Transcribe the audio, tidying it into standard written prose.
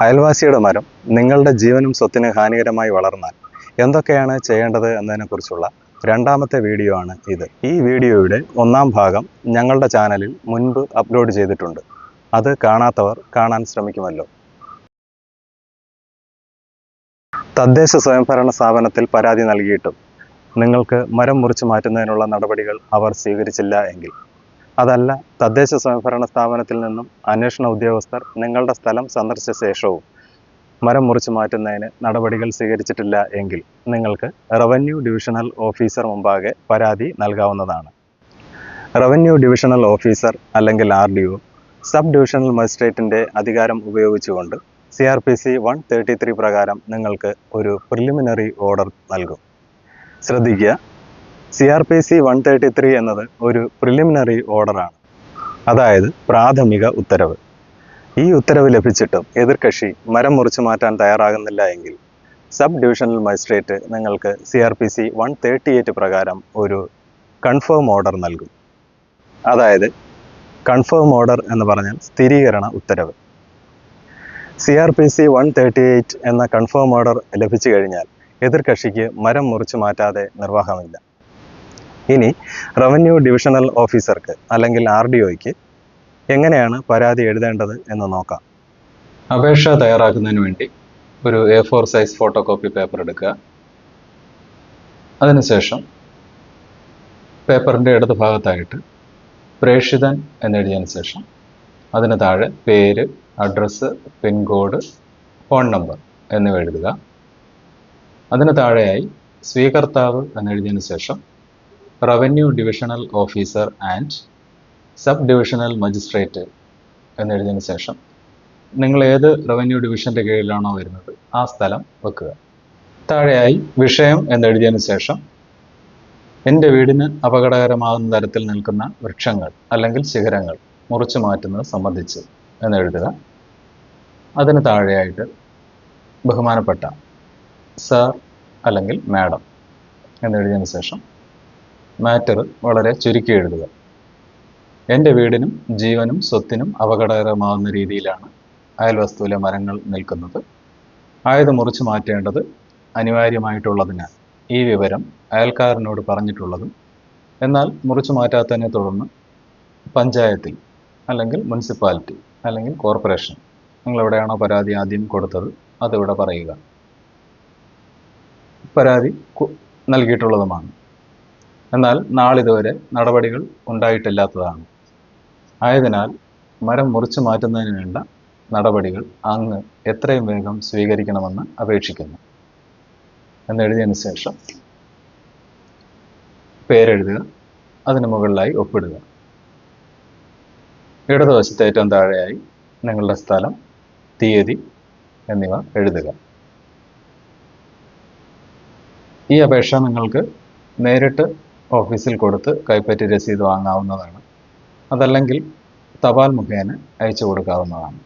അയൽവാസിയുടെ മരം നിങ്ങളുടെ ജീവനും സ്വത്തിനും ഹാനികരമായി വളർന്നാൽ എന്തൊക്കെയാണ് ചെയ്യേണ്ടത് എന്നതിനെക്കുറിച്ചുള്ള രണ്ടാമത്തെ വീഡിയോ ആണ് ഇത്. ഈ വീഡിയോയുടെ ഒന്നാം ഭാഗം ഞങ്ങളുടെ ചാനലിൽ മുൻപ് അപ്ലോഡ് ചെയ്തിട്ടുണ്ട്. അത് കാണാത്തവർ കാണാൻ ശ്രമിക്കുമല്ലോ. തദ്ദേശ സ്വയംഭരണ സ്ഥാപനത്തിൽ പരാതി നൽകിയിട്ടും നിങ്ങൾക്ക് മരം മുറിച്ചു മാറ്റുന്നതിനുള്ള നടപടികൾ അവർ സ്വീകരിച്ചില്ല എങ്കിൽ, അതല്ല തദ്ദേശ സ്വയംഭരണ സ്ഥാപനത്തിൽ നിന്നും അന്വേഷണ ഉദ്യോഗസ്ഥർ നിങ്ങളുടെ സ്ഥലം സന്ദർശിച്ച ശേഷവും മരം മുറിച്ചു മാറ്റുന്നതിന് നടപടികൾ സ്വീകരിച്ചിട്ടില്ല എങ്കിൽ നിങ്ങൾക്ക് റവന്യൂ ഡിവിഷണൽ ഓഫീസർ മുമ്പാകെ പരാതി നൽകാവുന്നതാണ്. റവന്യൂ ഡിവിഷണൽ ഓഫീസർ അല്ലെങ്കിൽ RDO സബ് ഡിവിഷണൽ മജിസ്ട്രേറ്റിൻ്റെ അധികാരം ഉപയോഗിച്ചുകൊണ്ട് CRPC 133 പ്രകാരം നിങ്ങൾക്ക് ഒരു പ്രിലിമിനറി ഓർഡർ നൽകും. ശ്രദ്ധിക്കുക, CRPC 133 എന്നത് ഒരു പ്രിലിമിനറി ഓർഡറാണ്, അതായത് പ്രാഥമിക ഉത്തരവ്. ഈ ഉത്തരവ് ലഭിച്ചിട്ടും എതിർകക്ഷി മരം മുറിച്ചു മാറ്റാൻ തയ്യാറാകുന്നില്ല എങ്കിൽ സബ് ഡിവിഷണൽ മജിസ്ട്രേറ്റ് നിങ്ങൾക്ക് CRPC 138 പ്രകാരം ഒരു കൺഫേം ഓർഡർ നൽകും. അതായത് കൺഫേം ഓർഡർ എന്ന് പറഞ്ഞാൽ സ്ഥിരീകരണ ഉത്തരവ്. CRPC 138 എന്ന കൺഫേം ഓർഡർ ലഭിച്ചു കഴിഞ്ഞാൽ എതിർകക്ഷിക്ക് മരം മുറിച്ചു മാറ്റാതെ നിർവാഹമില്ല. ഇനി റവന്യൂ ഡിവിഷണൽ ഓഫീസർക്ക് അല്ലെങ്കിൽ RDOയ്ക്ക് എങ്ങനെയാണ് പരാതി എഴുതേണ്ടത് എന്ന് നോക്കാം. അപേക്ഷ തയ്യാറാക്കുന്നതിന് വേണ്ടി ഒരു A4 size photo copy paper എടുക്കുക. അതിനുശേഷം പേപ്പറിൻ്റെ ഇടത് ഭാഗത്തായിട്ട് പ്രേക്ഷിതൻ എന്നെഴുതിയതിന് ശേഷം അതിന് താഴെ പേര്, അഡ്രസ്സ്, പിൻകോഡ്, ഫോൺ നമ്പർ എന്നിവ എഴുതുക. അതിന് താഴെയായി സ്വീകർത്താവ് എന്നെഴുതിയതിന് ശേഷം revenue divisional officer and sub divisional magistrate എന്നെഴുതിയതിന് ശേഷം നിങ്ങൾ ഏത് റവന്യൂ ഡിവിഷൻ്റെ കീഴിലാണോ വരുന്നത് ആ സ്ഥലം വെക്കുക. താഴെയായി വിഷയം എന്നെഴുതിയതിന് ശേഷം എൻ്റെ വീടിന് അപകടകരമാകുന്ന തരത്തിൽ നിൽക്കുന്ന വൃക്ഷങ്ങൾ അല്ലെങ്കിൽ ശിഖരങ്ങൾ മുറിച്ചു മാറ്റുന്നത് സംബന്ധിച്ച് എന്നെഴുതുക. അതിന് താഴെയായിട്ട് ബഹുമാനപ്പെട്ട സർ അല്ലെങ്കിൽ മാഡം എന്നെഴുതിയതിന് ശേഷം മാറ്റർ വളരെ ചുരുക്കി എഴുതുക. എൻ്റെ വീടിനും ജീവനും സ്വത്തിനും അപകടകരമാകുന്ന രീതിയിലാണ് അയൽവസ്തുവിലെ മരങ്ങൾ നിൽക്കുന്നത്. ആയത് മുറിച്ചു മാറ്റേണ്ടത് അനിവാര്യമായിട്ടുള്ളതിനാൽ ഈ വിവരം അയൽക്കാരനോട് പറഞ്ഞിട്ടുള്ളതും എന്നാൽ മുറിച്ചു മാറ്റാത്തതിനെ തുടർന്ന് പഞ്ചായത്തിൽ അല്ലെങ്കിൽ മുനിസിപ്പാലിറ്റി അല്ലെങ്കിൽ കോർപ്പറേഷൻ, നിങ്ങൾ എവിടെയാണോ പരാതി ആദ്യം കൊടുത്തത് അതിവിടെ പറയുക. പരാതി നൽകിയിട്ടുള്ളതുമാണ്, എന്നാൽ നാളിതുവരെ നടപടികൾ ഉണ്ടായിട്ടില്ലാത്തതാണ്. ആയതിനാൽ മരം മുറിച്ചു മാറ്റുന്നതിന് വേണ്ട നടപടികൾ അങ്ങ് എത്രയും വേഗം സ്വീകരിക്കണമെന്ന് അപേക്ഷിക്കുന്നു എന്നെഴുതിയതിന് ശേഷം പേരെഴുതുക. അതിന് മുകളിലായി ഒപ്പിടുക. ഇടതുവശത്ത് ഏറ്റവും താഴെയായി നിങ്ങളുടെ സ്ഥലം, തീയതി എന്നിവ എഴുതുക. ഈ അപേക്ഷ നിങ്ങൾക്ക് നേരിട്ട് ഓഫീസിൽ കൊടുത്ത് കൈപ്പറ്റി രസീത് വാങ്ങാവുന്നതാണ്. അതല്ലെങ്കിൽ തപാൽ മുഖേന അയച്ചു കൊടുക്കാവുന്നതാണ്.